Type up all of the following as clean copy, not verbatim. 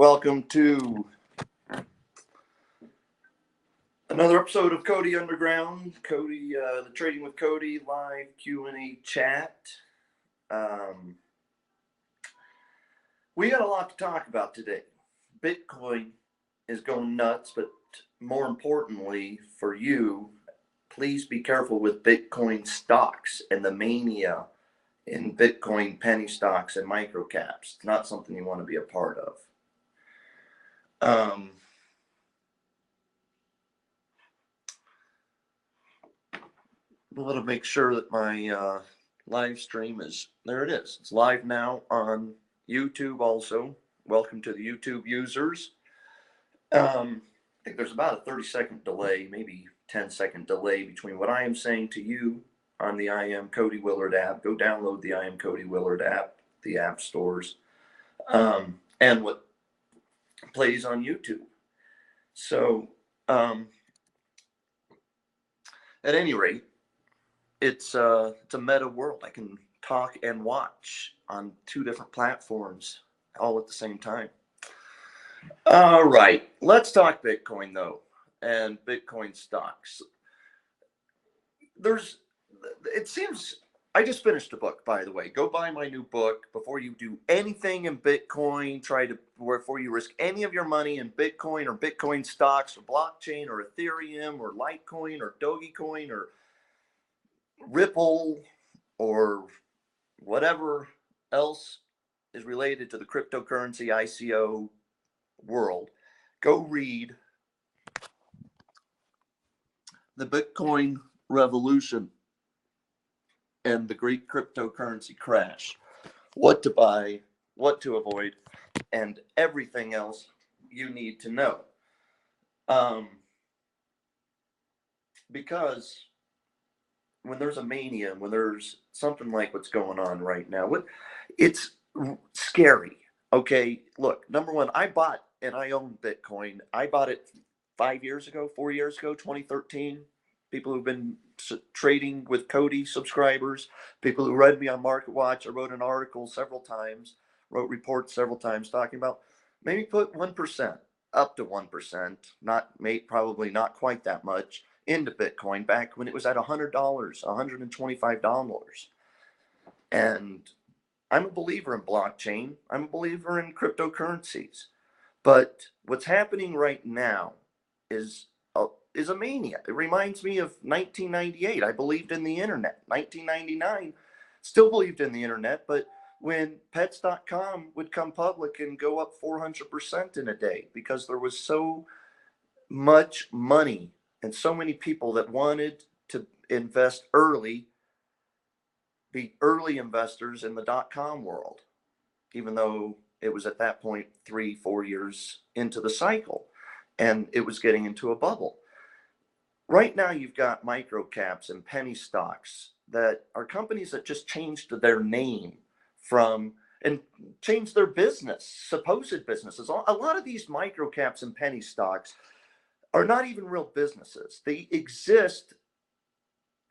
Welcome to another episode of Cody Underground. Cody, the Trading with Cody live Q&A chat. We got a lot to talk about today. Bitcoin is going nuts, but more importantly for you, please be careful with Bitcoin stocks and the mania in Bitcoin penny stocks and microcaps. It's not something you want to be a part of. I want to make sure that my live stream is, there it is. It's live now on YouTube also. Welcome to the YouTube users. I think there's about a 30-second delay, maybe 10-second delay between what I am saying to you on the I Am Cody Willard app. Go download the I Am Cody Willard app, the app stores, and what plays on YouTube. So, at any rate, it's a meta world. I can talk and watch on two different platforms all at the same time. All right, let's talk Bitcoin though, and Bitcoin stocks. It seems, I just finished a book, by the way. Go buy my new book before you do anything in Bitcoin. Before you risk any of your money in Bitcoin or Bitcoin stocks or blockchain or Ethereum or Litecoin or Dogecoin or Ripple or whatever else is related to the cryptocurrency ICO world. Go read The Bitcoin Revolution and the Great Cryptocurrency Crash. What to buy, what to avoid, and everything else you need to know. Because when there's a mania, when there's something like what's going on right now, it's scary. Okay, look, number one, I bought and I own Bitcoin. I bought it 4 years ago, 2013. People who've been trading with Cody subscribers, people who read me on MarketWatch. I wrote an article several times, wrote reports several times talking about maybe put 1%, up to 1%, probably not quite that much, into Bitcoin back when it was at $100, $125. And I'm a believer in blockchain. I'm a believer in cryptocurrencies. But what's happening right now is a mania. It reminds me of 1998. I believed in the internet. 1999, still believed in the internet, but when pets.com would come public and go up 400% in a day because there was so much money and so many people that wanted to invest early, be early investors in the .com world, even though it was at that point 3-4 years into the cycle and it was getting into a bubble. Right now, you've got microcaps and penny stocks that are companies that just changed their name and changed their business, supposed businesses. A lot of these microcaps and penny stocks are not even real businesses. They exist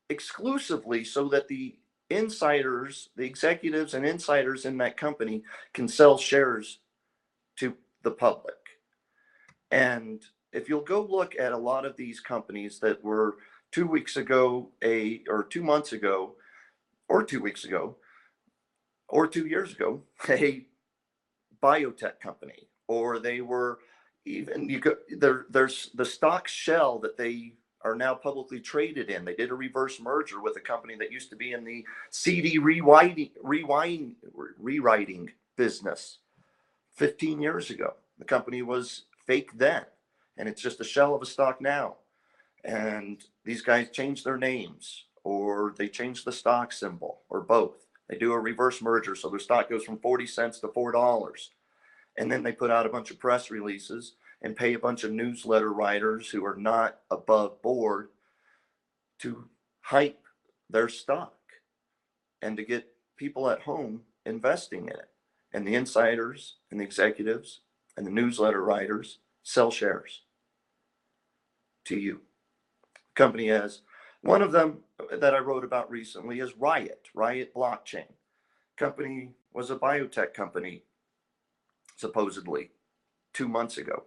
exclusively so that the insiders, the executives and insiders in that company can sell shares to the public. And if you'll go look at a lot of these companies that were 2 weeks ago, or 2 months ago, or 2 weeks ago, or 2 years ago, a biotech company, or they were even, there's the stock shell that they are now publicly traded in. They did a reverse merger with a company that used to be in the CD rewriting business 15 years ago. The company was fake then, and it's just a shell of a stock now. And these guys change their names, or they change the stock symbol, or both. They do a reverse merger, so their stock goes from 40 cents to $4. And then they put out a bunch of press releases and pay a bunch of newsletter writers who are not above board to hype their stock and to get people at home investing in it. And the insiders and the executives and the newsletter writers sell shares to you. The company has, one of them that I wrote about recently is Riot Blockchain. Company was a biotech company, supposedly. 2 months ago.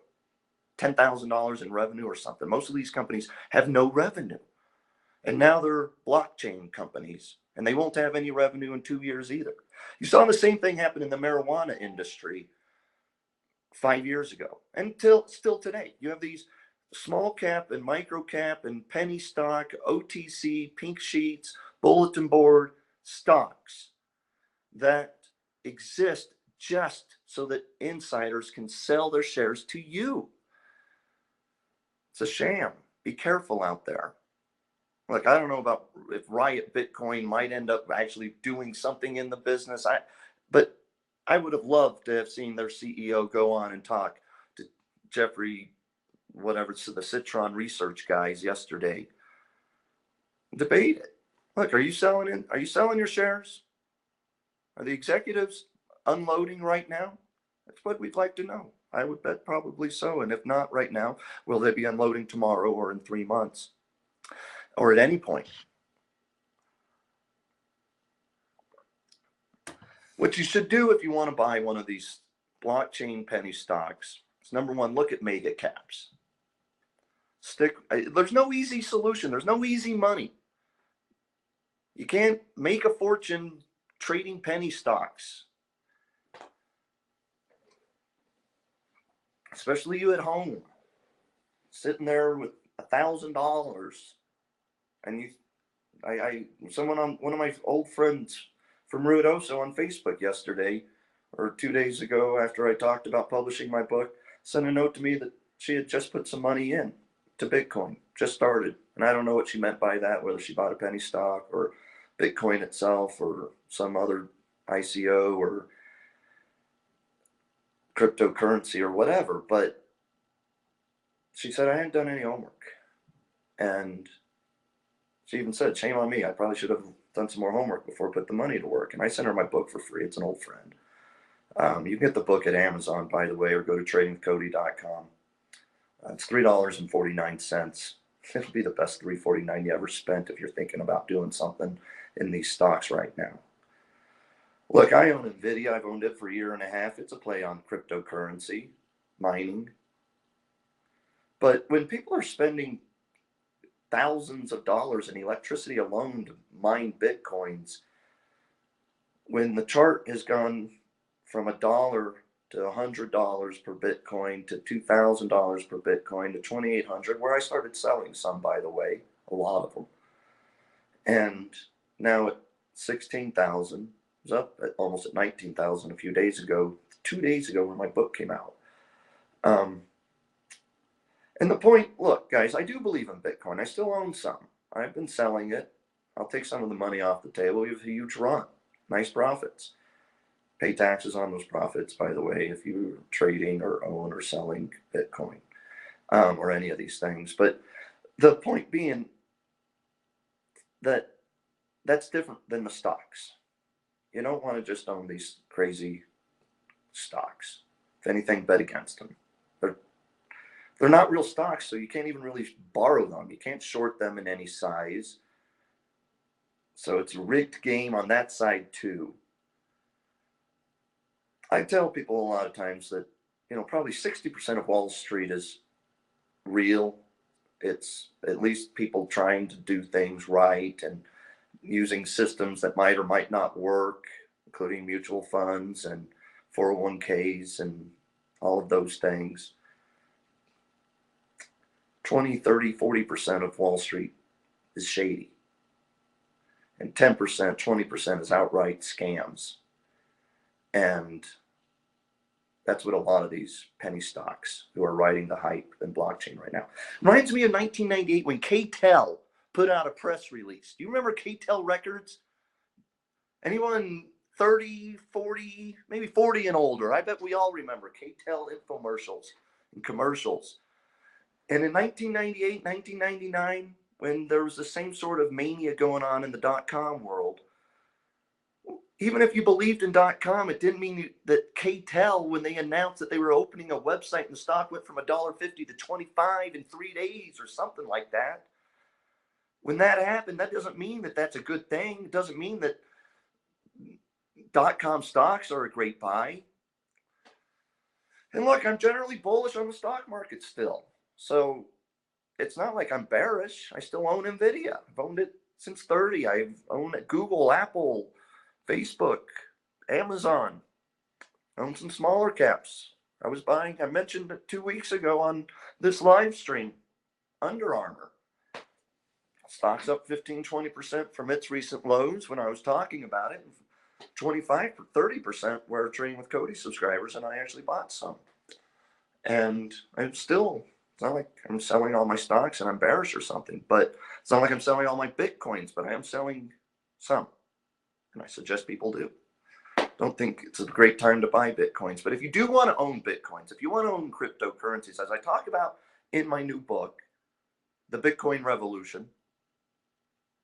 $10,000 in revenue or something. Most of these companies have no revenue. And now they're blockchain companies, and they won't have any revenue in 2 years either. You saw the same thing happen in the marijuana industry 5 years ago, until still today. You have these small cap and micro cap and penny stock, OTC, pink sheets, bulletin board stocks that exist just so that insiders can sell their shares to you. It's a sham. Be careful out there. Look, I don't know about if Riot Bitcoin might end up actually doing something in the business. But I would have loved to have seen their CEO go on and talk to Jeffrey, whatever, so the Citron Research guys yesterday. Debate it. Look, are you selling your shares? Are the executives unloading right now? That's what we'd like to know. I would bet probably so. And if not right now, will they be unloading tomorrow or in 3 months or at any point? What you should do if you want to buy one of these blockchain penny stocks is, number one, look at mega caps. There's no easy solution. There's no easy money. You can't make a fortune trading penny stocks. Especially you at home, sitting there with $1,000, and one of my old friends from Ruidoso on Facebook yesterday, or 2 days ago, after I talked about publishing my book, sent a note to me that she had just put some money in to Bitcoin, just started, and I don't know what she meant by that, whether she bought a penny stock or Bitcoin itself or some other ICO or cryptocurrency or whatever, but she said I hadn't done any homework. And she even said, shame on me, I probably should have done some more homework before I put the money to work. And I sent her my book for free. It's an old friend. You can get the book at Amazon, by the way, or go to tradingwithcody.com. It's $3.49. It'll be the best $3.49 you ever spent if you're thinking about doing something in these stocks right now. Look, I own NVIDIA. I've owned it for a year and a half. It's a play on cryptocurrency, mining. But when people are spending thousands of dollars in electricity alone to mine Bitcoins, when the chart has gone from $1 to $100 per Bitcoin to $2,000 per Bitcoin to $2,800, where I started selling some, by the way, a lot of them. And now at 16,000, was up at almost at 19,000 a few days ago, 2 days ago when my book came out. And the point, look, guys, I do believe in Bitcoin. I still own some. I've been selling it. I'll take some of the money off the table. We have a huge run. Nice profits. Pay taxes on those profits, by the way, if you're trading or own or selling Bitcoin or any of these things. But the point being that that's different than the stocks. You don't want to just own these crazy stocks. If anything, bet against them. They're not real stocks, so you can't even really borrow them. You can't short them in any size. So it's a rigged game on that side too. I tell people a lot of times that, probably 60% of Wall Street is real. It's at least people trying to do things right and using systems that might or might not work, including mutual funds and 401ks and all of those things. 20, 30, 40% of Wall Street is shady. And 10%, 20% is outright scams. And that's what a lot of these penny stocks who are riding the hype in blockchain right now. Reminds me of 1998 when K-Tel put out a press release. Do you remember K-Tel Records? Anyone 30, 40, maybe 40 and older? I bet we all remember K-Tel infomercials and commercials. And in 1998, 1999, when there was the same sort of mania going on in the dot-com world, even if you believed in .com, it didn't mean that K-Tel, when they announced that they were opening a website and the stock went from $1.50 to $25 in 3 days or something like that. When that happened, that doesn't mean that that's a good thing. It doesn't mean that .com stocks are a great buy. And look, I'm generally bullish on the stock market still. So it's not like I'm bearish. I still own Nvidia. I've owned it since 30. I've owned it, Google, Apple, Facebook, Amazon. Own some smaller caps. I mentioned it 2 weeks ago on this live stream, Under Armour. Stock's up 15, 20% from its recent lows when I was talking about it. 25, 30% were Trading with Cody subscribers, and I actually bought some. And it's not like I'm selling all my stocks and I'm bearish or something, but it's not like I'm selling all my Bitcoins, but I am selling some. And I suggest people do. Don't think it's a great time to buy Bitcoins, but if you do want to own Bitcoins, if you want to own cryptocurrencies, as I talk about in my new book, The Bitcoin Revolution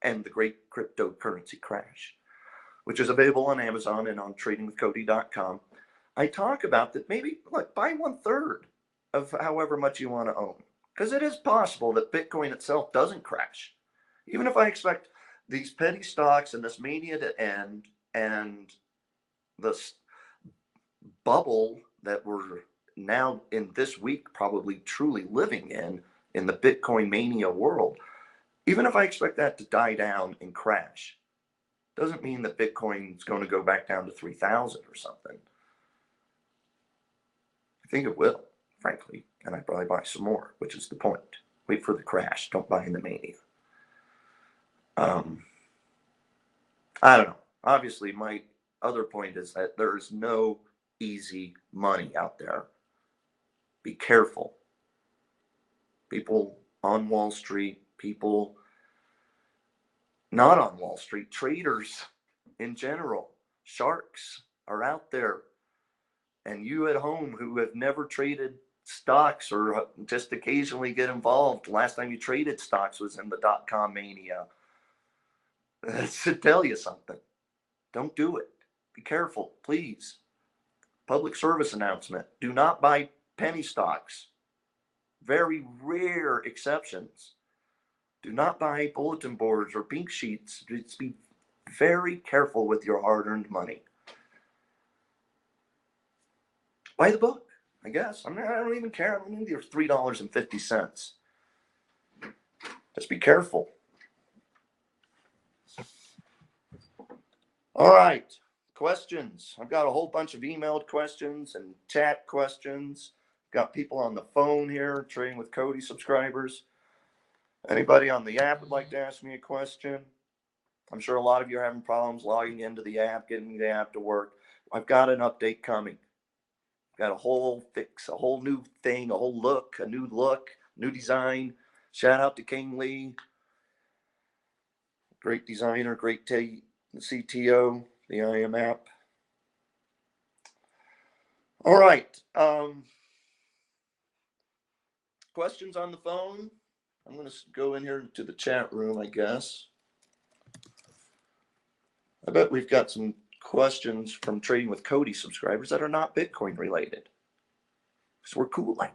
and the Great Cryptocurrency Crash, which is available on Amazon and on tradingwithcody.com, I talk about that. Maybe buy 1/3 of however much you want to own, because it is possible that Bitcoin itself doesn't crash. Even if I expect these penny stocks and this mania to end, and this bubble that we're now in this week probably truly living in the Bitcoin mania world, even if I expect that to die down and crash, doesn't mean that Bitcoin is going to go back down to 3,000 or something. I think it will, frankly, and I'd probably buy some more, which is the point. Wait for the crash. Don't buy in the mania. I don't know. Obviously, my other point is that there is no easy money out there. Be careful. People on Wall Street, people not on Wall Street, traders in general, sharks are out there. And you at home who have never traded stocks or just occasionally get involved, last time you traded stocks was in the dot-com mania. That should tell you something. Don't do it. Be careful, please. Public service announcement. Do not buy penny stocks. Very rare exceptions. Do not buy bulletin boards or pink sheets. Just be very careful with your hard-earned money. Buy the book, I guess. I don't even care. I don't need your $3.50. Just be careful. All right. Questions. I've got a whole bunch of emailed questions and chat questions. Got people on the phone here, Trading with Cody subscribers. Anybody on the app would like to ask me a question? I'm sure a lot of you are having problems logging into the app, getting the app to work. I've got an update coming. Got a whole fix, a whole new thing, a whole look, a new look, new design. Shout out to King Lee. Great designer, great CTO, the IM app. All right. Questions on the phone? I'm going to go in here to the chat room, I guess. I bet we've got some questions from Trading with Cody subscribers that are not Bitcoin related. So we're cool like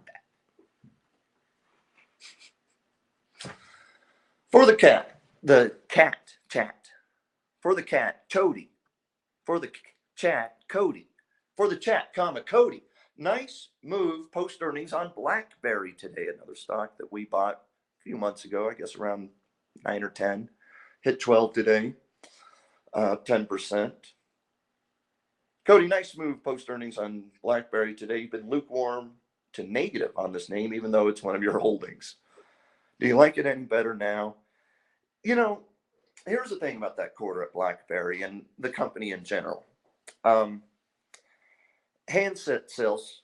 that. For the cat chat. For the cat, Cody. For the chat, Cody. For the chat, Cody. Nice move post earnings on BlackBerry today. Another stock that we bought a few months ago, I guess around 9 or 10. Hit 12 today, 10%. Cody, nice move post earnings on BlackBerry today. You've been lukewarm to negative on this name, even though it's one of your holdings. Do you like it any better now? You know, here's the thing about that quarter at BlackBerry and the company in general. Handset sales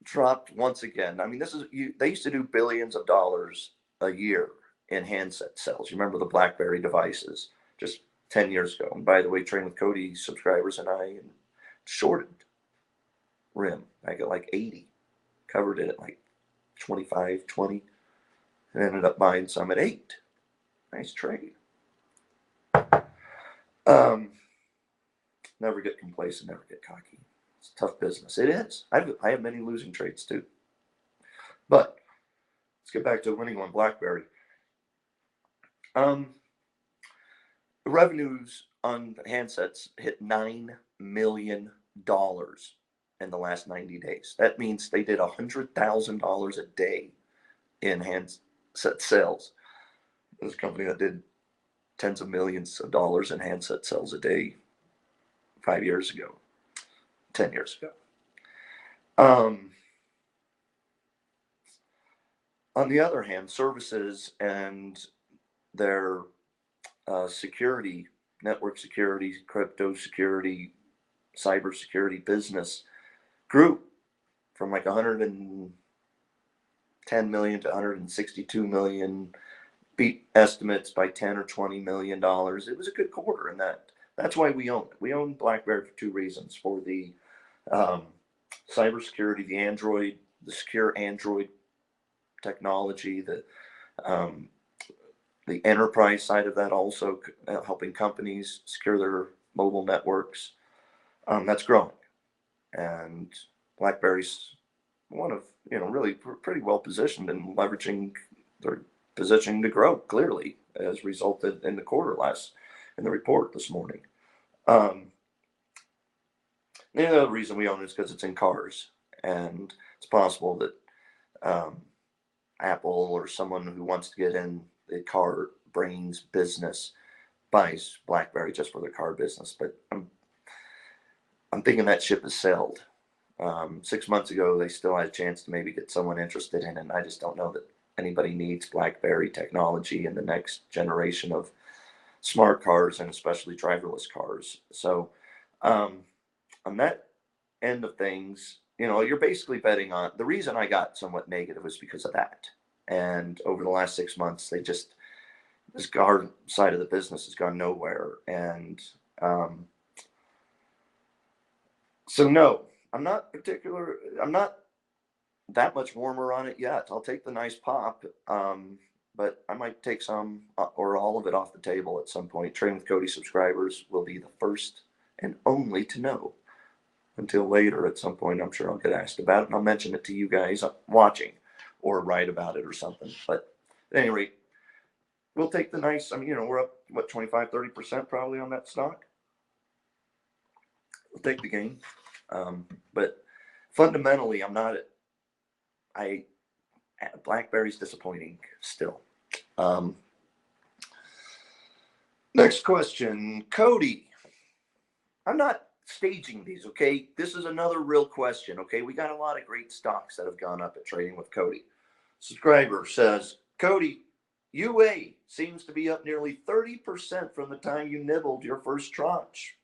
dropped once again. I mean, they used to do billions of dollars a year in handset sales. You remember the BlackBerry devices just 10 years ago. And by the way, Trading with Cody subscribers and I shorted RIM. I got like 80, covered it at like 25, 20, and ended up buying some at 8. Nice trade. Never get complacent, never get cocky. It's a tough business. It is. I have many losing trades too. But let's get back to winning on BlackBerry. The revenues on handsets hit $9 million in the last 90 days. That means they did $100,000 a day in handset sales. This company that did tens of millions of dollars in handset sales a day 5 years ago, 10 years ago. On the other hand, services and their security, network security, crypto security, cyber security business grew from like 110 million to 162 million, beat estimates by 10 or 20 million dollars. It was a good quarter, and that's why we own it. We own BlackBerry for two reasons: for the cybersecurity, the secure Android technology, the enterprise side of that, also helping companies secure their mobile networks. That's growing, and BlackBerry's one of, really pretty well positioned in leveraging their positioning to grow. Clearly, as resulted in the report this morning. The other reason we own it is because it's in cars, and it's possible that Apple or someone who wants to get in the car brains business buys BlackBerry just for the car business. But I'm thinking that ship has sailed. 6 months ago, they still had a chance to maybe get someone interested in it. And I just don't know that anybody needs BlackBerry technology in the next generation of smart cars, and especially driverless cars. So on that end of things, you're basically betting on. The reason I got somewhat negative was because of that. And over the last 6 months, this car side of the business has gone nowhere. And so no, I'm not that much warmer on it yet. I'll take the nice pop, but I might take some or all of it off the table at some point. Trading with Cody subscribers will be the first and only to know. Until later, at some point, I'm sure I'll get asked about it, and I'll mention it to you guys watching or write about it or something. But at any rate, we'll take the nice, we're up, 25, 30% probably on that stock. We'll take the gain. But fundamentally, BlackBerry's disappointing still. Next question, Cody. I'm not staging these, okay? This is another real question, okay? We got a lot of great stocks that have gone up at Trading with Cody. Subscriber says, Cody, UA seems to be up nearly 30% from the time you nibbled your first tranche.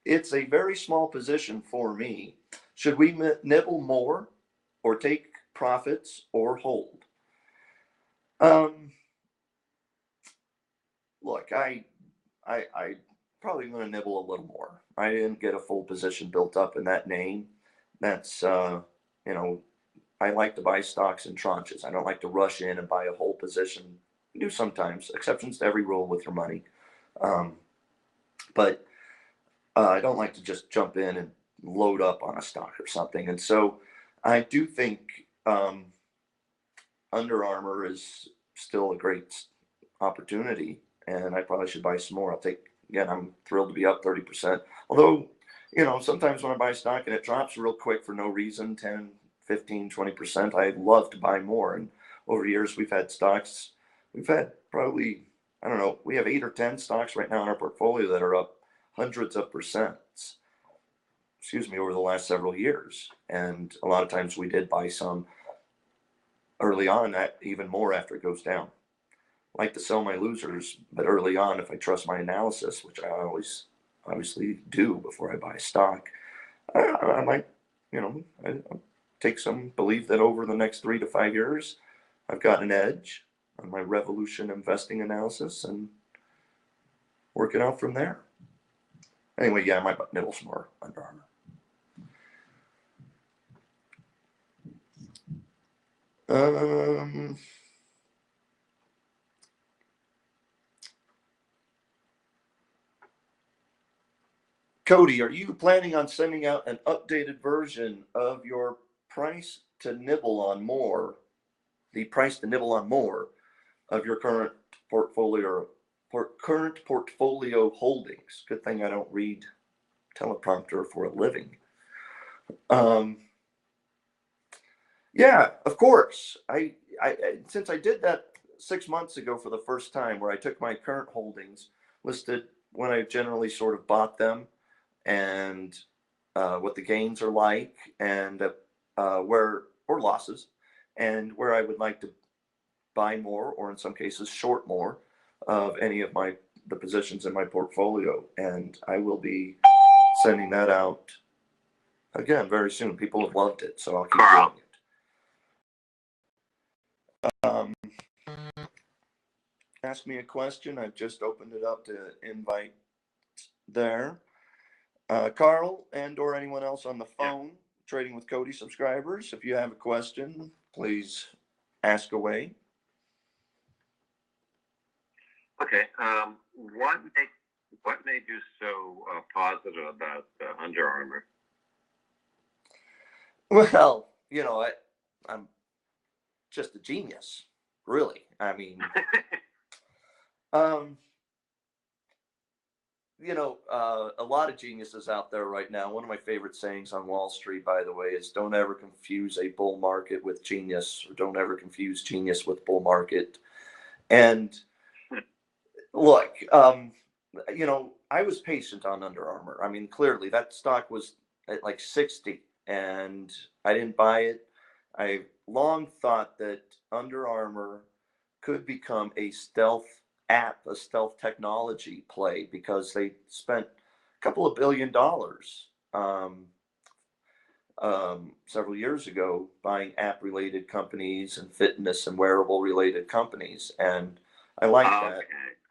It's a very small position for me. Should we nibble more or take profits or hold? Look, I probably going to nibble a little more. I didn't get a full position built up in that name. That's, I like to buy stocks in tranches. I don't like to rush in and buy a whole position. I do sometimes, exceptions to every rule with your money. But I don't like to just jump in and load up on a stock or something. And so I do think Under Armour is still a great opportunity, and I probably should buy some more. Again, I'm thrilled to be up 30%. Although, sometimes when I buy stock and it drops real quick for no reason, 10, 15, 20%, I love to buy more. And over the years, we've had probably, I don't know, we have 8 or 10 stocks right now in our portfolio that are up hundreds of percents, over the last several years. And a lot of times we did buy some early on, that even more after it goes down. I like to sell my losers, but early on, if I trust my analysis, which I always obviously do before I buy a stock, I might, I take some belief that over the next 3 to 5 years, I've got an edge on my revolution investing analysis and work it out from there. Anyway, yeah, I might nibble some more Under Armour. Cody, are you planning on sending out an updated version of your price to nibble on more of your current portfolio holdings? Good thing I don't read teleprompter for a living. Um, yeah, of course. Since I did that 6 months ago for the first time, where I took my current holdings, listed when I generally sort of bought them, and what the gains are like, and where or losses, and where I would like to buy more, or in some cases short more of any of the positions in my portfolio. And I will be sending that out again very soon. People have loved it, so I'll keep doing it. Ask me a question. I've just opened it up to invite there. Carl and or anyone else on the phone, Trading with Cody subscribers, if you have a question, please ask away. Okay. What made you so positive about Under Armour? Well, I'm just a genius, really. I mean, a lot of geniuses out there right now. One of my favorite sayings on Wall Street, by the way, is don't ever confuse a bull market with genius, or don't ever confuse genius with bull market. And look, I was patient on Under Armour. I mean, clearly that stock was at like 60 and I didn't buy it. I long thought that Under Armour could become a stealth app, a stealth technology play, because they spent a couple of $1 billion several years ago buying app related companies and fitness and wearable related companies. And I like that.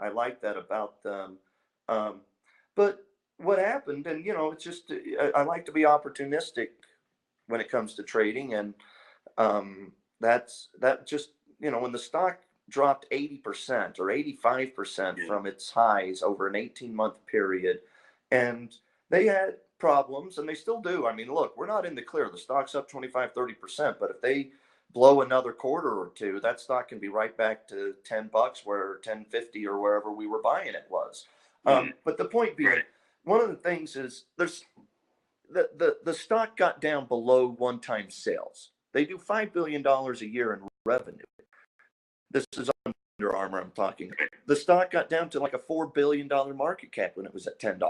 I like that about them. But what happened, and it's just, I like to be opportunistic when it comes to trading. And that just, when the stock dropped 80% or 85% from its highs over an 18-month period, and they had problems, and they still do. I mean, look, we're not in the clear. The stock's up 25-30%, but if they blow another quarter or two, that stock can be right back to $10, where 10.50 or wherever we were buying it was. But the point being, one of the things is the stock got down below one-time sales. They do $5 billion a year in revenue. This is Under Armour I'm talking. The stock got down to like a $4 billion market cap when it was at $10.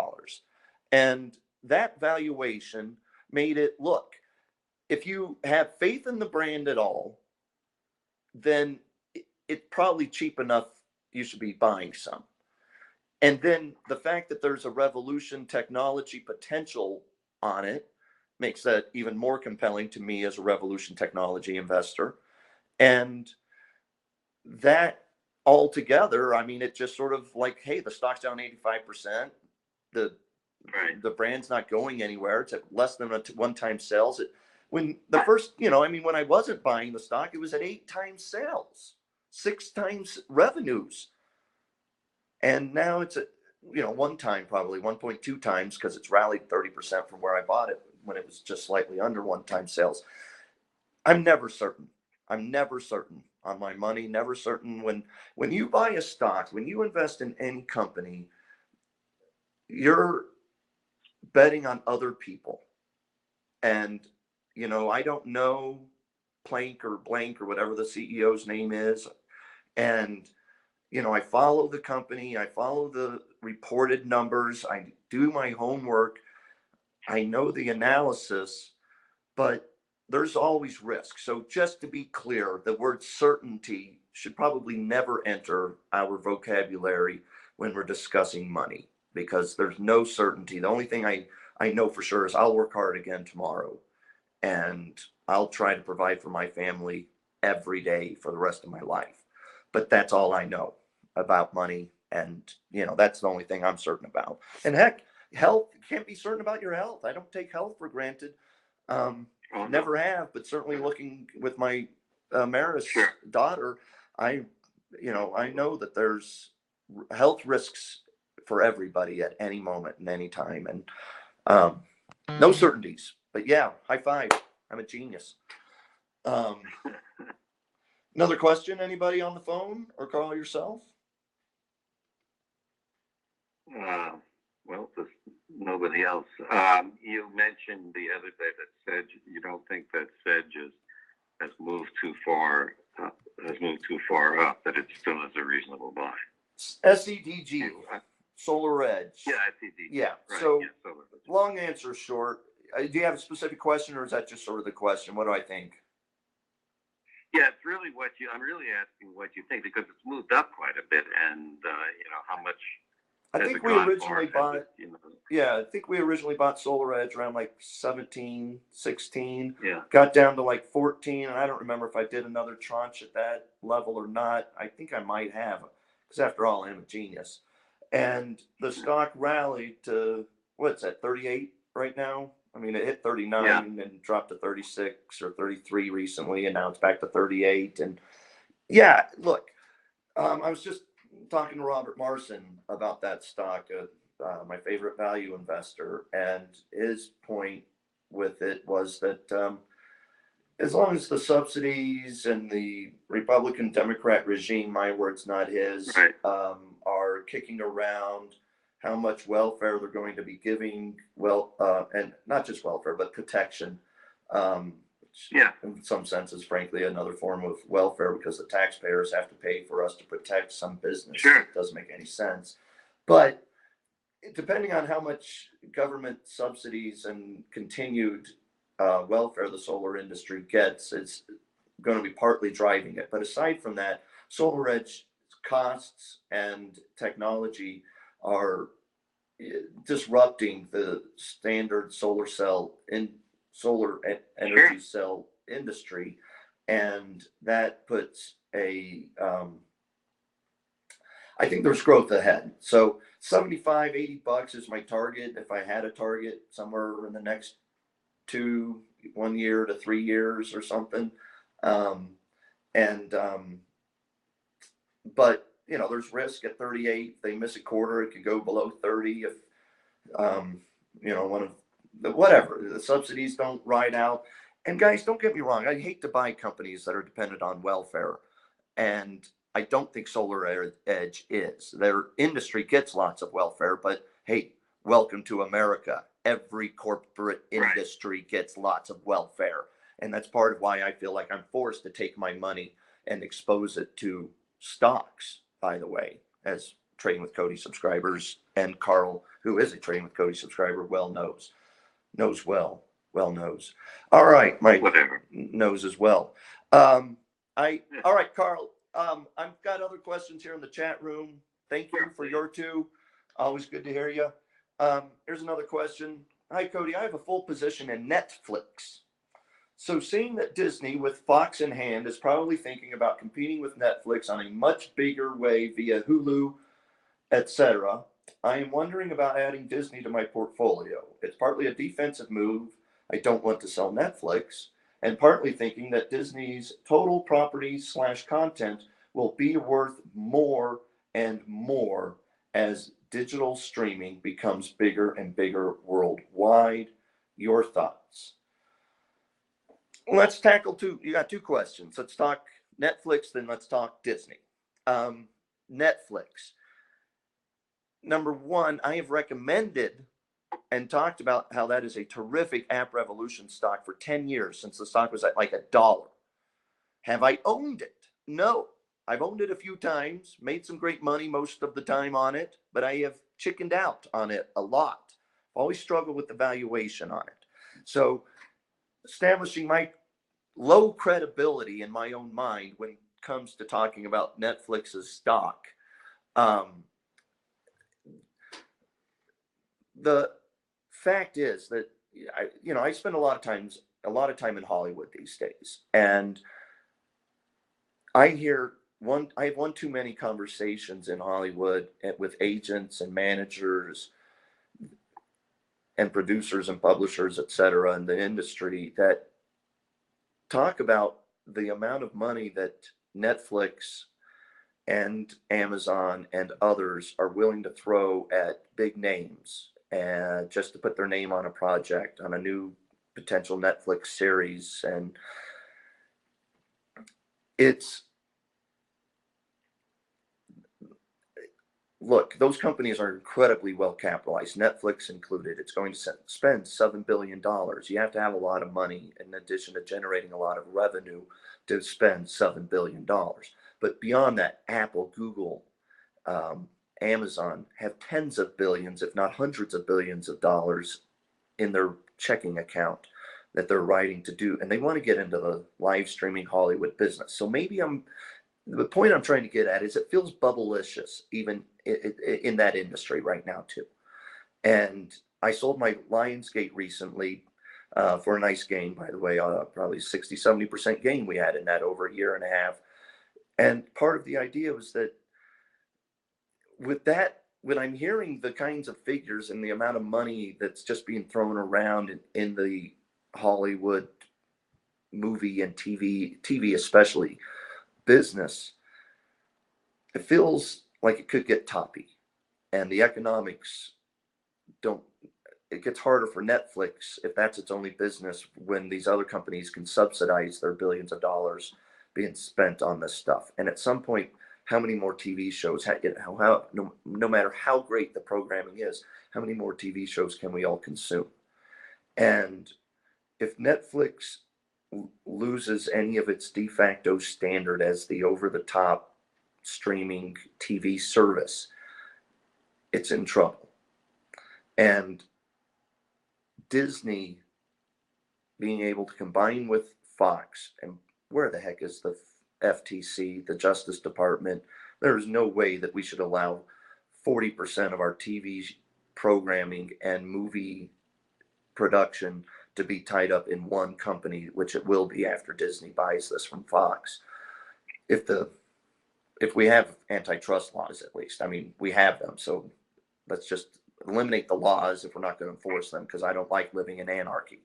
And that valuation made it look, if you have faith in the brand at all, then it's probably cheap enough you should be buying some. And then the fact that there's a revolution technology potential on it makes that even more compelling to me as a revolution technology investor. And that altogether, I mean, it just sort of like, hey, the stock's down 85%. The brand's not going anywhere. It's at less than a one-time sales. When the first, when I wasn't buying the stock, it was at 8 times sales, 6 times revenues. And now it's at, one time, probably 1.2 times, because it's rallied 30% from where I bought it when it was just slightly under one-time sales. I'm never certain. I'm never certain on my money, never certain. When you buy a stock, when you invest in any company, you're betting on other people. And, I don't know Plank or Blank or whatever the CEO's name is. And, I follow the company, I follow the reported numbers, I do my homework, I know the analysis, but there's always risk. So just to be clear, the word certainty should probably never enter our vocabulary when we're discussing money, because there's no certainty. The only thing I know for sure is I'll work hard again tomorrow, and I'll try to provide for my family every day for the rest of my life. But that's all I know about money. And, that's the only thing I'm certain about. And heck, health, you can't be certain about your health. I don't take health for granted. Never have, but certainly looking with my Maris daughter, I know that there's health risks for everybody at any moment and any time, and no certainties. But yeah, high five. I'm a genius. Another question? Anybody on the phone, or Carl yourself? Well, there's no nobody else. You mentioned the other day that Sedge, you don't think that Sedge has moved too far, up, that it still is a reasonable buy. SEDG, Solar Edge. Yeah, SEDG. Yeah. Right, So yeah, Solar Edge. long answer short. Do you have a specific question, or is that just sort of the question? What do I think? Yeah, it's really I'm really asking what you think, because it's moved up quite a bit, and how much. I think we originally bought. Yeah, I think we originally bought Solar Edge around like 17, 16. Yeah. Got down to like 14, and I don't remember if I did another tranche at that level or not. I think I might have, because after all, I'm a genius. And the stock rallied to, what's that, 38 right now? I mean, it hit 39 and dropped to 36 or 33 recently, and now it's back to 38. And yeah, look, I was just talking to Robert Marson about that stock, my favorite value investor, and his point with it was that as long as the subsidies and the Republican Democrat regime, my words, not his, Right. are kicking around how much welfare they're going to be giving, and not just welfare, but protection. Which in some senses, frankly, another form of welfare, because the taxpayers have to pay for us to protect some business. Sure. It doesn't make any sense. But depending on how much government subsidies and continued welfare the solar industry gets, it's going to be partly driving it. But aside from that, Solar Edge costs and technology are disrupting the standard solar energy cell industry, and that puts I think there's growth ahead. So 75, $80 is my target. If I had a target somewhere in the next 1 year to 3 years or something. But there's risk at 38. If they miss a quarter, it could go below 30. If, one of whatever, the subsidies don't ride out. And guys, don't get me wrong. I hate to buy companies that are dependent on welfare. And I don't think Solar Edge is. Their industry gets lots of welfare, but hey, welcome to America. Every corporate industry gets lots of welfare. And that's part of why I feel like I'm forced to take my money and expose it to stocks, by the way, as Trading with Cody subscribers, and Carl, who is a Trading with Cody subscriber, knows. All right, Mike knows as well. All right, Carl. I've got other questions here in the chat room. Thank you for your two. Always good to hear you. Here's another question. Hi, Cody. I have a full position in Netflix. So seeing that Disney, with Fox in hand, is probably thinking about competing with Netflix on a much bigger way via Hulu, etc., I am wondering about adding Disney to my portfolio. It's partly a defensive move. I don't want to sell Netflix, and partly thinking that Disney's total property/content will be worth more and more as digital streaming becomes bigger and bigger worldwide. Your thoughts? Let's tackle you got two questions. Let's talk Netflix, then let's talk Disney. Netflix. Number one, I have recommended and talked about how that is a terrific App Revolution stock for 10 years, since the stock was at like $1. Have I owned it? No. I've owned it a few times, made some great money most of the time on it, but I have chickened out on it a lot. Always struggled with the valuation on it. So establishing my low credibility in my own mind when it comes to talking about Netflix's stock. The fact is that I spend a lot of time in Hollywood these days, and I have one too many conversations in Hollywood with agents and managers and producers and publishers, etc., in the industry that talk about the amount of money that Netflix and Amazon and others are willing to throw at big names, and just to put their name on a project, on a new potential Netflix series. And look, those companies are incredibly well capitalized, Netflix included. It's going to spend $7 billion. You have to have a lot of money in addition to generating a lot of revenue to spend $7 billion. But beyond that, Apple, Google, um, Amazon have tens of billions, if not hundreds of billions of dollars in their checking account that they're writing to do. And they want to get into the live streaming Hollywood business. So maybe the point I'm trying to get at is it feels bubblicious even in that industry right now too. And I sold my Lionsgate recently for a nice gain, by the way, probably 60-70% gain we had in that over a year and a half. And part of the idea was that with that, when I'm hearing the kinds of figures and the amount of money that's just being thrown around in the Hollywood movie and TV especially business, it feels like it could get toppy, and the economics don't. It gets harder for Netflix if that's its only business when these other companies can subsidize their billions of dollars being spent on this stuff. And at some point, how many more TV shows? No matter how great the programming is, how many more TV shows can we all consume? And if Netflix loses any of its de facto standard as the over-the-top streaming TV service, it's in trouble. And Disney being able to combine with Fox, and where the heck is the FTC, the Justice Department? There is no way that we should allow 40% of our TV programming and movie production to be tied up in one company, which it will be after Disney buys this from Fox. If we have antitrust laws, at least, I mean, we have them. So let's just eliminate the laws if we're not going to enforce them, because I don't like living in anarchy.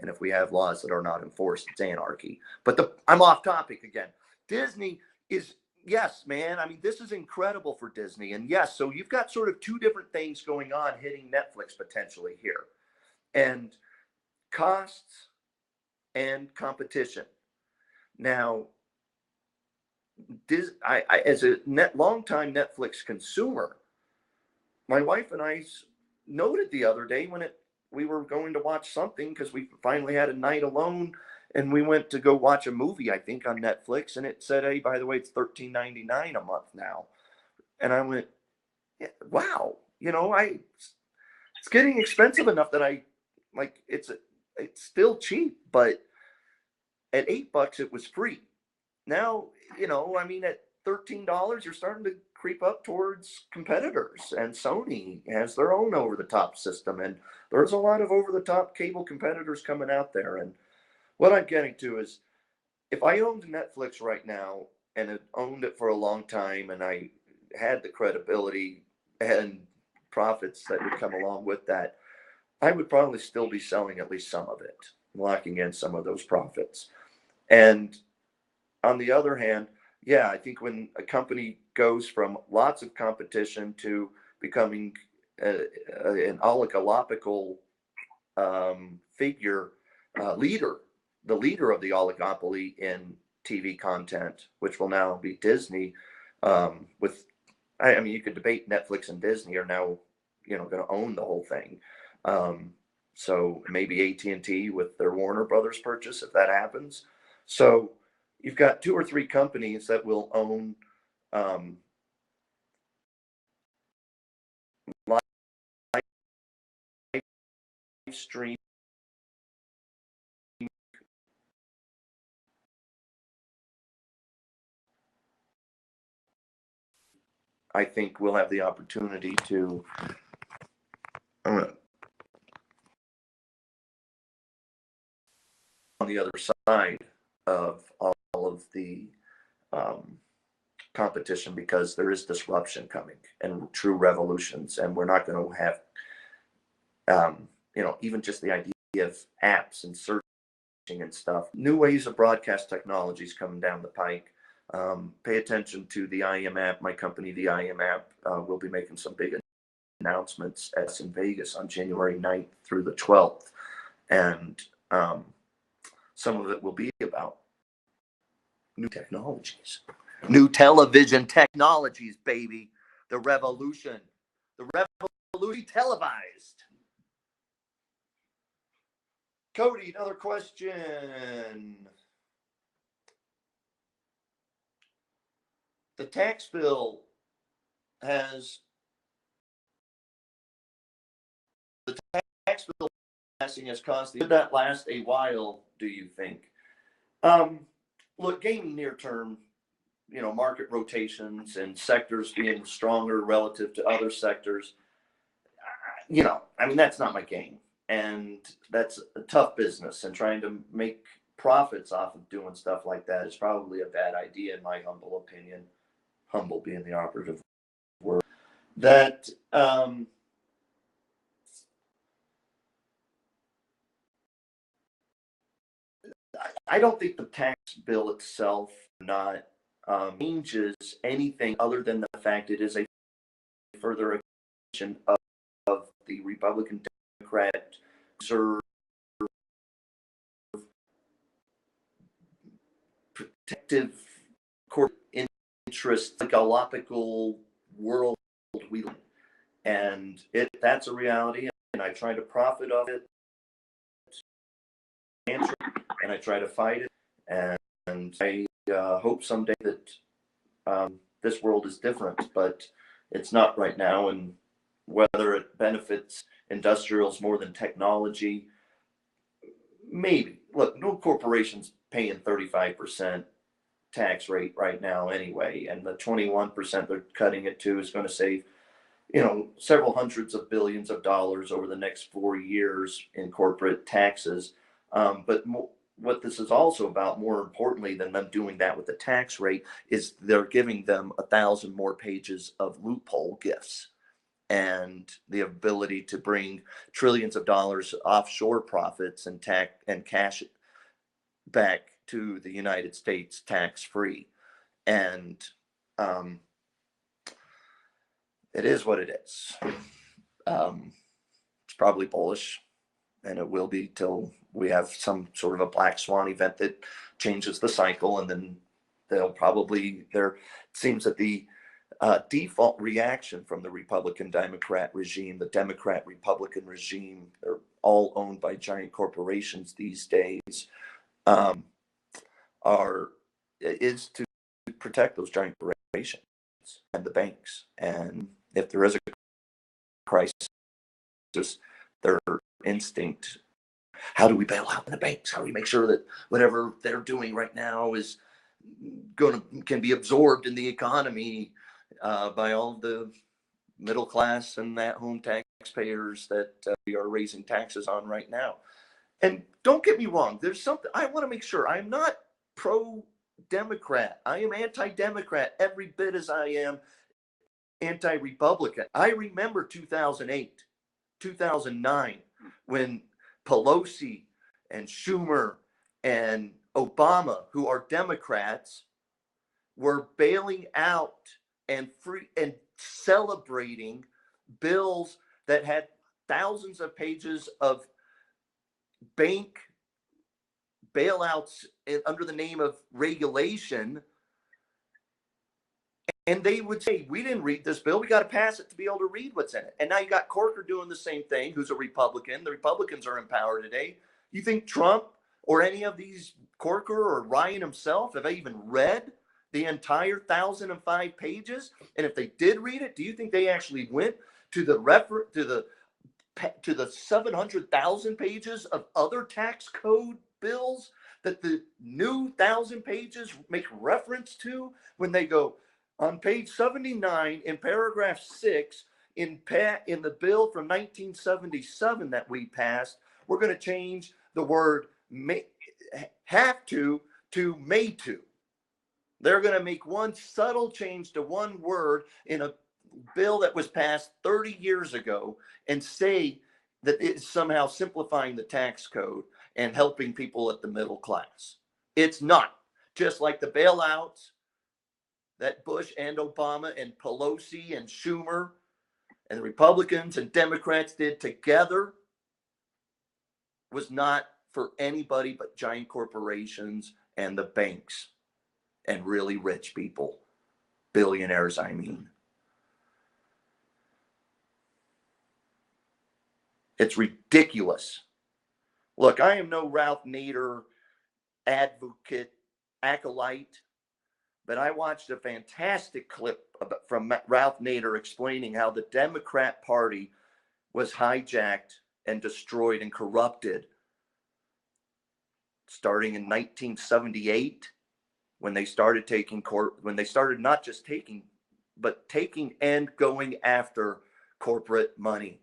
And if we have laws that are not enforced, it's anarchy. But I'm off topic again. Disney is, yes, man. I mean, this is incredible for Disney. And yes, so you've got sort of two different things going on hitting Netflix potentially here. And costs and competition. Now, as a longtime Netflix consumer, my wife and I noted the other day when we were going to watch something because we finally had a night alone, and we went to go watch a movie, I think, on Netflix, and it said, "Hey, by the way, it's $13.99 a month now." And I went, yeah, "Wow, it's getting expensive enough that it's still cheap, but at $8 it was free." Now, I mean, at $13, you're starting to creep up towards competitors, and Sony has their own over-the-top system, and there's a lot of over-the-top cable competitors coming out there. And what I'm getting to is, if I owned Netflix right now and had owned it for a long time, and I had the credibility and profits that would come along with that, I would probably still be selling at least some of it, locking in some of those profits. And on the other hand, yeah, I think when a company goes from lots of competition to becoming an oligopolical figure, the leader of the oligopoly in TV content, which will now be Disney, I mean, you could debate Netflix and Disney are now, going to own the whole thing. So maybe AT&T with their Warner Brothers purchase, if that happens. So you've got two or three companies that will own live stream. I think we'll have the opportunity to on the other side of all of the competition, because there is disruption coming and true revolutions, and we're not going to have even just the idea of apps and searching and stuff, new ways of broadcast technologies coming down the pike. Pay attention to the IM app. My company, the IM app, will be making some big announcements at in Vegas on January 9th through the 12th. And some of it will be about new technologies, new television technologies, baby. The revolution. The revolution televised. Cody, another question. The tax bill has tax bill passing has caused the, could that last a while, do you think? Look, gaming near term, market rotations and sectors being stronger relative to other sectors, that's not my game. And that's a tough business, and trying to make profits off of doing stuff like that is probably a bad idea, in my humble opinion. Humble being the operative word. That, I don't think the tax bill itself not changes anything other than the fact it is a further extension of the Republican Democrat reserve protective corporate interest, psychological world we live in. And that's a reality, and I try to profit off it, and I try to fight it, and I hope someday that this world is different, but it's not right now. And whether it benefits industrials more than technology, maybe. Look, no corporation's paying 35% tax rate right now anyway, and the 21% they're cutting it to is going to save several hundreds of billions of dollars over the next 4 years in corporate taxes. But what this is also about, more importantly than them doing that with the tax rate, is they're giving them 1,000 more pages of loophole gifts and the ability to bring trillions of dollars offshore profits and cash back to the United States tax free. And it is what it is. It's probably bullish, and it will be till we have some sort of a black swan event that changes the cycle, and then it seems that the default reaction from the Republican Democrat regime, the Democrat Republican regime, they're all owned by giant corporations these days, is to protect those giant corporations and the banks. And if there is a crisis, their instinct, how do we bail out the banks? How do we make sure that whatever they're doing right now can be absorbed in the economy by all the middle class and at-home taxpayers that we are raising taxes on right now? And don't get me wrong, there's something I want to make sure. I'm not pro-Democrat. I am anti-Democrat every bit as I am anti-Republican. I remember 2008, 2009, when Pelosi and Schumer and Obama, who are Democrats, were bailing out and celebrating bills that had thousands of pages of bank bailouts under the name of regulation. And they would say, we didn't read this bill. We got to pass it to be able to read what's in it. And now you got Corker doing the same thing, who's a Republican. The Republicans are in power today. You think Trump or any of these, Corker or Ryan himself, have even read the entire 1,005 pages? And if they did read it, do you think they actually went to the 700,000 pages of other tax code bills that the new 1,000 pages make reference to when they go, on page 79 in paragraph 6 in the bill from 1977 that we passed, we're going to change the word have to may to. They're going to make one subtle change to one word in a bill that was passed 30 years ago and say that it's somehow simplifying the tax code and helping people at the middle class. It's not. Just like the bailouts that Bush and Obama and Pelosi and Schumer and the Republicans and Democrats did together was not for anybody but giant corporations and the banks and really rich people, billionaires, I mean. It's ridiculous. Look, I am no Ralph Nader advocate, acolyte, but I watched a fantastic clip from Ralph Nader explaining how the Democrat Party was hijacked and destroyed and corrupted starting in 1978 when they started not just taking, but taking and going after corporate money.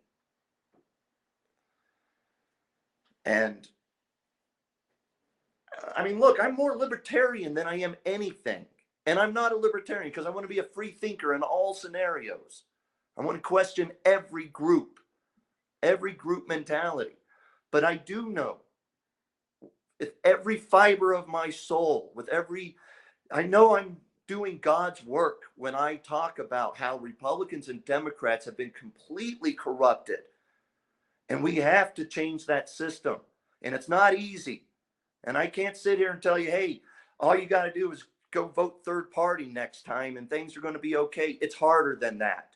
And I mean, look, I'm more libertarian than I am anything. And I'm not a libertarian because I want to be a free thinker in all scenarios. I want to question every group mentality. But I do know, with every fiber of my soul, I know I'm doing God's work when I talk about how Republicans and Democrats have been completely corrupted. And we have to change that system. And it's not easy. And I can't sit here and tell you, hey, all you got to do is go vote third party next time and things are going to be okay. It's harder than that.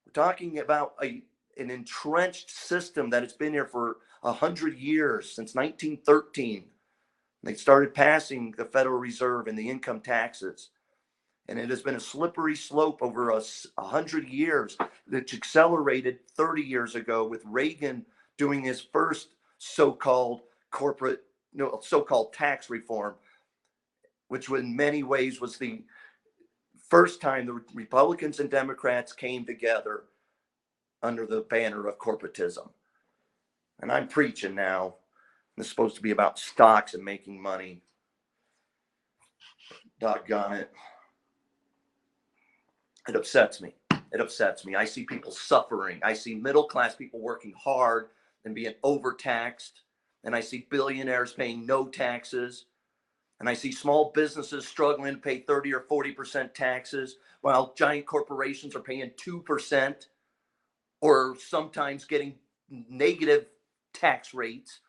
We're talking about an entrenched system that has been here for 100 years, since 1913. They started passing the Federal Reserve and the income taxes. And it has been a slippery slope over 100 years, which accelerated 30 years ago with Reagan doing his first so-called tax reform, which in many ways was the first time the Republicans and Democrats came together under the banner of corporatism. And I'm preaching now. It's supposed to be about stocks and making money. Doggone it. It upsets me. I see people suffering. I see middle-class people working hard and being overtaxed. And I see billionaires paying no taxes. And I see small businesses struggling to pay 30 or 40% taxes, while giant corporations are paying 2% or sometimes getting negative tax rates.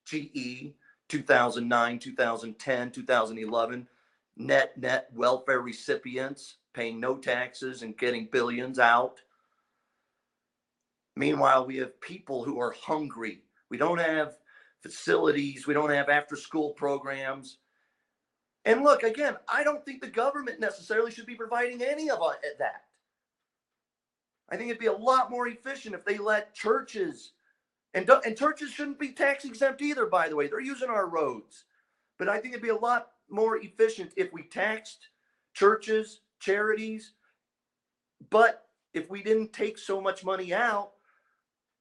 GE, 2009, 2010, 2011, net welfare recipients paying no taxes and getting billions out. Meanwhile, we have people who are hungry. We don't have facilities. We don't have after-school programs. And look, again, I don't think the government necessarily should be providing any of that. I think it'd be a lot more efficient if they let churches, and churches shouldn't be tax exempt either, by the way. They're using our roads. But I think it'd be a lot more efficient if we taxed churches, charities. But if we didn't take so much money out,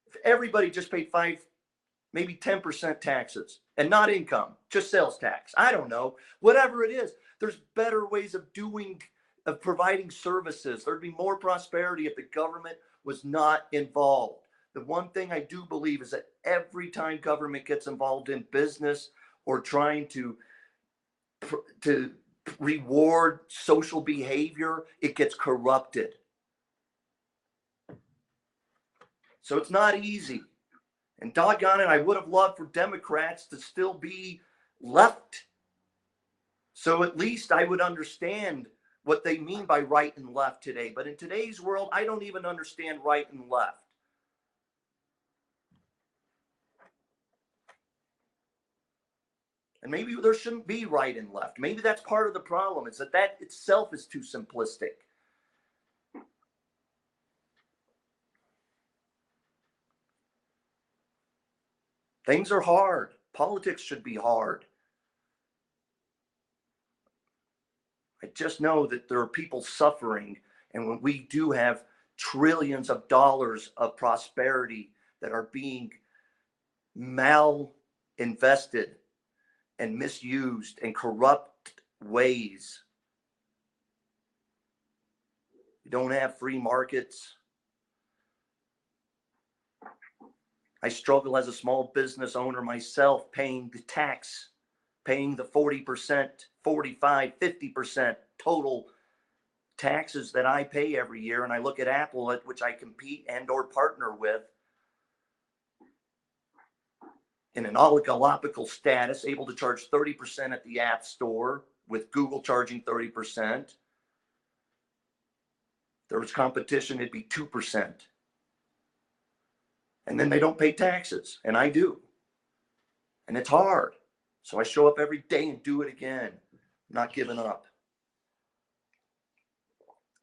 if everybody just paid 5, maybe 10% taxes and not income, just sales tax. I don't know. Whatever it is, there's better ways of providing services. There'd be more prosperity if the government was not involved. The one thing I do believe is that every time government gets involved in business or trying to reward social behavior, it gets corrupted. So it's not easy. And doggone it, I would have loved for Democrats to still be left. So at least I would understand what they mean by right and left today. But in today's world, I don't even understand right and left. And maybe there shouldn't be right and left. Maybe that's part of the problem, is that itself is too simplistic. Things are hard. Politics should be hard. I just know that there are people suffering. And when we do have trillions of dollars of prosperity that are being mal-invested and misused in corrupt ways, you don't have free markets. I struggle as a small business owner myself, paying the tax, paying the 40%, 45, 50% total taxes that I pay every year. And I look at Apple, at which I compete and or partner with, in an oligopolical status, able to charge 30% at the App Store, with Google charging 30%. There was competition, it'd be 2%. And then they don't pay taxes, and I do. And it's hard. So I show up every day and do it again, not giving up.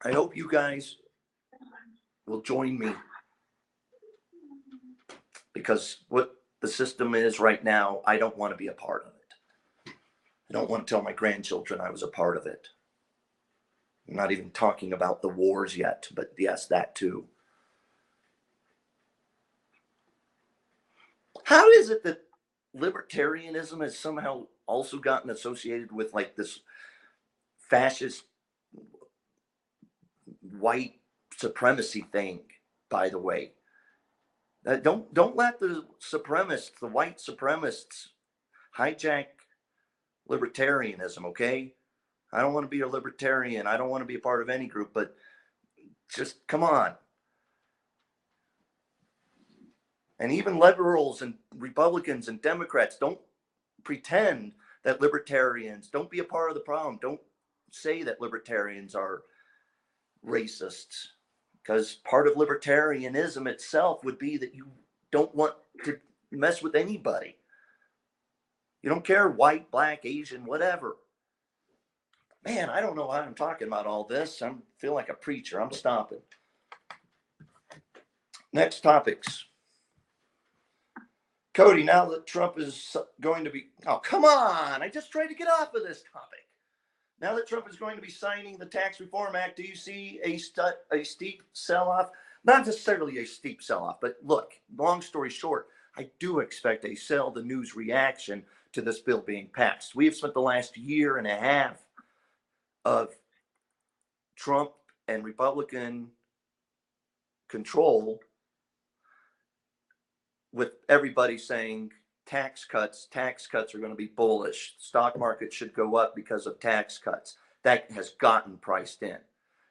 I hope you guys will join me, because what the system is right now, I don't want to be a part of it. I don't want to tell my grandchildren I was a part of it. I'm not even talking about the wars yet, but yes, that too. How is it that libertarianism has somehow also gotten associated with like this fascist white supremacy thing, by the way? Don't let the supremacists, the white supremacists, hijack libertarianism, okay? I don't want to be a libertarian. I don't want to be a part of any group, but just come on. And even liberals and Republicans and Democrats, don't pretend that libertarians, don't be a part of the problem. Don't say that libertarians are racists, because part of libertarianism itself would be that you don't want to mess with anybody. You don't care, white, black, Asian, whatever. Man, I don't know why I'm talking about all this. I feel like a preacher. I'm stopping. Next topics. Cody, now that Trump is going to be, oh, come on. I just tried to get off of this topic. Now that Trump is going to be signing the Tax Reform Act, do you see a steep sell-off? Not necessarily a steep sell-off, but look, long story short, I do expect a sell the news reaction to this bill being passed. We have spent the last year and a half of Trump and Republican control with everybody saying tax cuts are going to be bullish. Stock market should go up because of tax cuts. That has gotten priced in.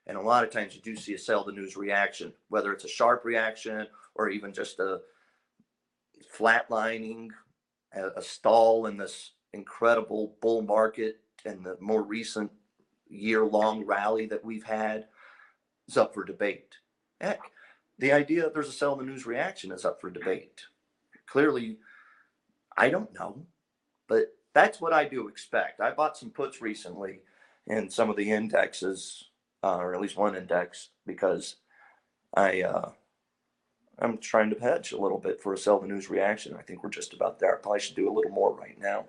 And a lot of times you do see a sell the news reaction, whether it's a sharp reaction or even just a flatlining, a stall in this incredible bull market and the more recent year-long rally that we've had is up for debate. Heck, the idea that there's a sell the news reaction is up for debate. Clearly, I don't know, but that's what I do expect. I bought some puts recently in some of the indexes, or at least one index, because I'm trying to hedge a little bit for a sell the news reaction. I think we're just about there. I probably should do a little more right now.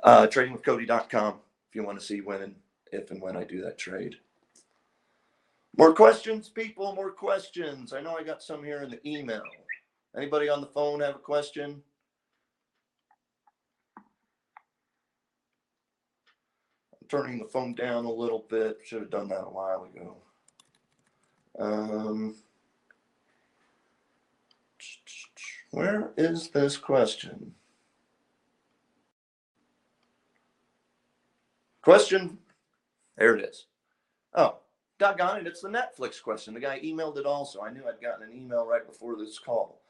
Tradingwithcody.com if you want to see when and if and when I do that trade. More questions, people, more questions. I know I got some here in the email. Anybody on the phone have a question? I'm turning the phone down a little bit. Should have done that a while ago. Where is this question? Question. There it is. Oh, doggone it. It's the Netflix question. The guy emailed it also. I knew I'd gotten an email right before this call.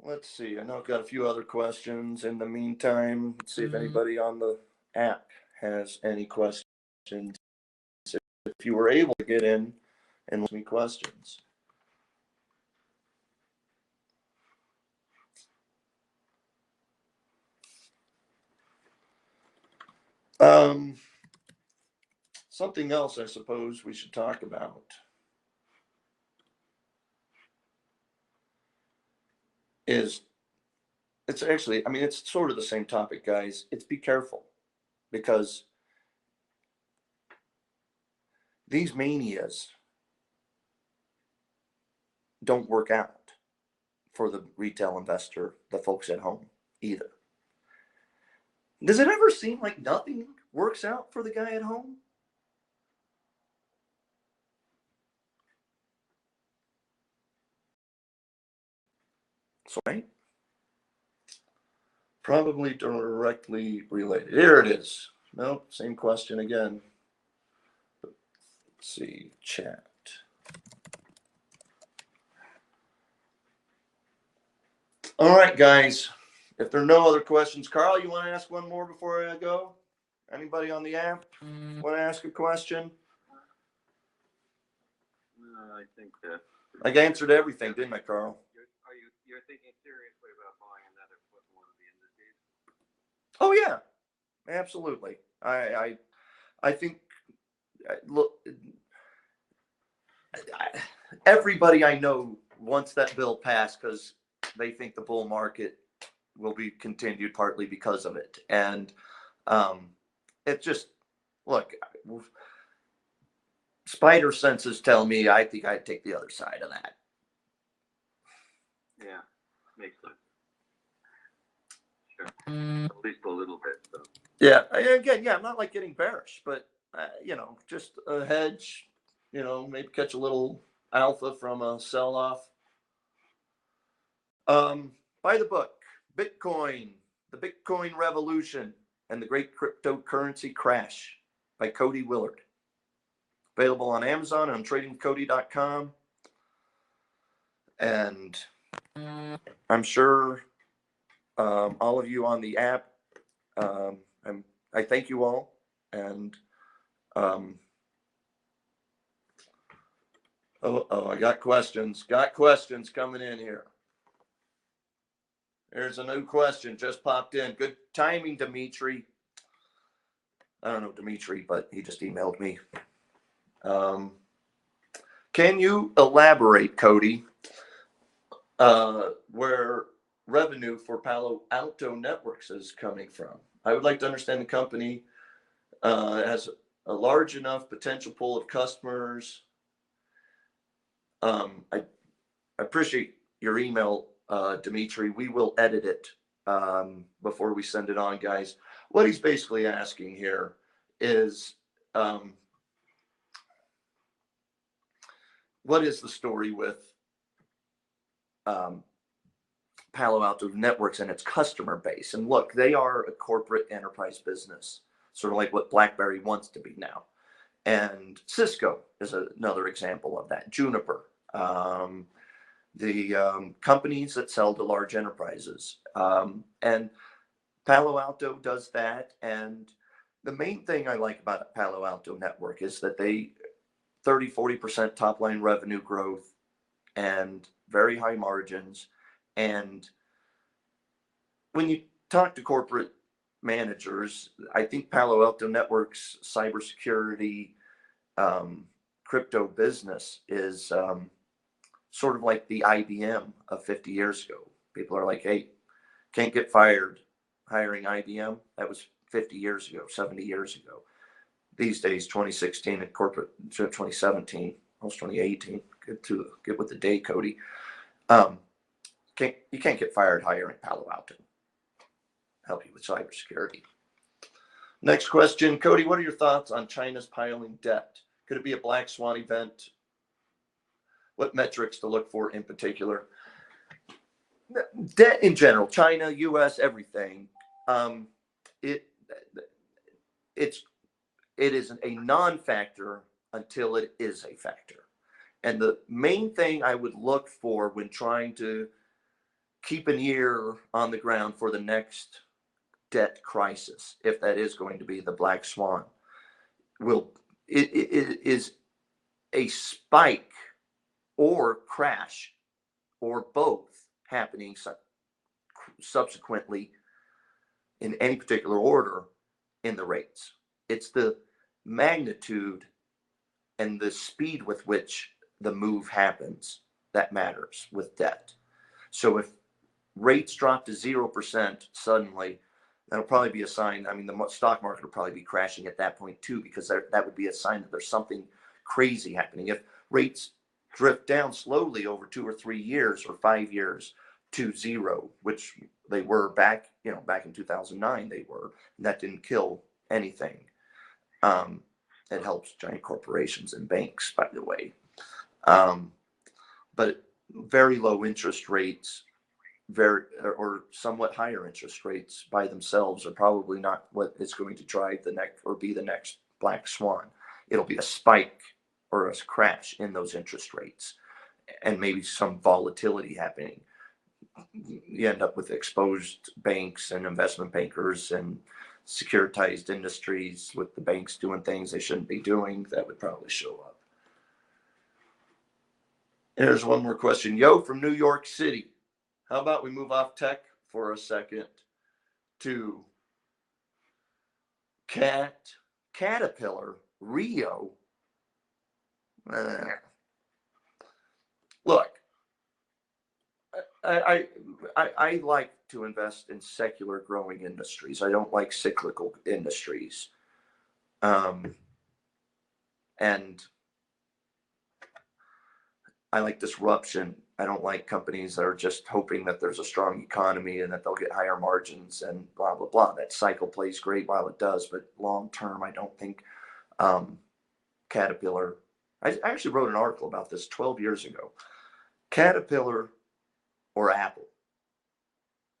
Let's see. I know I've got a few other questions in the meantime. Let's see if anybody on the app has any questions. If you were able to get in and ask me questions. Something else I suppose we should talk about is, it's actually, I mean, it's sort of the same topic, guys. It's be careful, because these manias don't work out for the retail investor, the folks at home either. Does it ever seem like nothing works out for the guy at home? So, right? Probably directly related. Here it is. Nope, same question again. Let's see, chat. All right, guys. If there are no other questions, Carl, you want to ask one more before I go? Anybody on the app want to ask a question? I think that I answered everything, didn't I, Carl? you're thinking seriously about buying another foot in one of the indices? Oh yeah, absolutely. I think look, everybody I know wants that bill passed because they think the bull market will be continued partly because of it, and it just look. Spider senses tell me I think I'd take the other side of that. Yeah, makes sense. Sure, at least a little bit. So. Yeah, again, yeah, I'm not like getting bearish, but just a hedge. Maybe catch a little alpha from a sell-off. Buy the book, Bitcoin, the Bitcoin Revolution, and the Great Cryptocurrency Crash by Cody Willard. Available on Amazon and on tradingcody.com. And I'm sure all of you on the app, I thank you all. And I got questions. Got questions coming in here. There's a new question just popped in. Good timing, Dimitri. I don't know Dimitri, but he just emailed me. Can you elaborate, Cody, where revenue for Palo Alto Networks is coming from? I would like to understand the company has a large enough potential pool of customers. I appreciate your email, Dimitri. We will edit it before we send it on, guys. What he's basically asking here is, what is the story with Palo Alto Networks and its customer base? And look, they are a corporate enterprise business, sort of like what BlackBerry wants to be now. And Cisco is another example of that. Juniper, the companies that sell to large enterprises. And Palo Alto does that. And the main thing I like about Palo Alto Network is that they 30-40% top line revenue growth and very high margins. And when you talk to corporate managers, I think Palo Alto Networks cybersecurity crypto business is sort of like the IBM of 50 years ago. People are like, hey, can't get fired hiring IBM. That was 50 years ago, 70 years ago. These days, 2016 and corporate 2017, almost 2018. Get with the day, Cody. You can't get fired hiring Palo Alto. Help you with cybersecurity. Next question, Cody. What are your thoughts on China's piling debt? Could it be a black swan event? What metrics to look for in particular? Debt in general, China, U.S., everything. It is a non-factor until it is a factor. And the main thing I would look for when trying to keep an ear on the ground for the next debt crisis, if that is going to be the black swan, is a spike or crash or both happening subsequently in any particular order in the rates. It's the magnitude and the speed with which the move happens that matters with debt. So if rates drop to 0% suddenly, that'll probably be a sign. I mean, the stock market will probably be crashing at that point too, because that would be a sign that there's something crazy happening. If rates drift down slowly over 2 or 3 years or 5 years to zero, which they were back in 2009, they were, and that didn't kill anything. It helps giant corporations and banks, by the way. But very low interest rates, or somewhat higher interest rates by themselves are probably not what is going to drive the next or be the next black swan. It'll be a spike or a crash in those interest rates, and maybe some volatility happening. You end up with exposed banks and investment bankers and securitized industries with the banks doing things they shouldn't be doing, that would probably show up. Here's one more question. Yo, from New York City. How about we move off tech for a second to Caterpillar, Rio. Look, I like to invest in secular growing industries. I don't like cyclical industries. And I like disruption. I don't like companies that are just hoping that there's a strong economy and that they'll get higher margins and blah, blah, blah. That cycle plays great while it does, but long term, I don't think Caterpillar. I actually wrote an article about this 12 years ago. Caterpillar or Apple,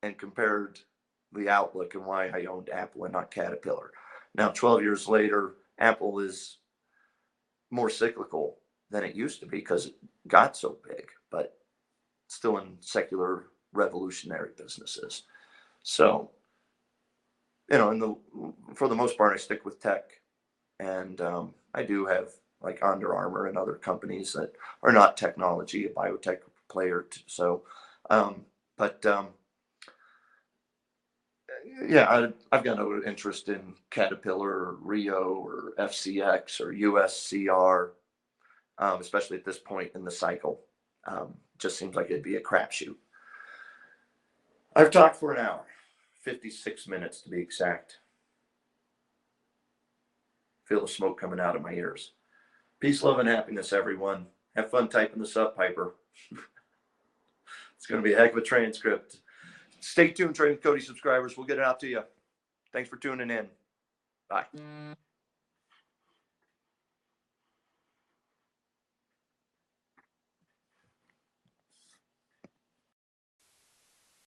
and compared the outlook and why I owned Apple and not Caterpillar. Now, 12 years later, Apple is more cyclical than it used to be because it got so big, but still in secular revolutionary businesses. So, for the most part, I stick with tech, and I do have like Under Armour and other companies that are not technology, a biotech player. Yeah, I've got no interest in Caterpillar or Rio or FCX or USCR, especially at this point in the cycle. Just seems like it'd be a crapshoot. I've talked for an hour, 56 minutes to be exact. Feel the smoke coming out of my ears. Peace, love, and happiness, everyone. Have fun typing this up, Piper. It's going to be a heck of a transcript. Stay tuned, Trading Cody subscribers. We'll get it out to you. Thanks for tuning in. Bye.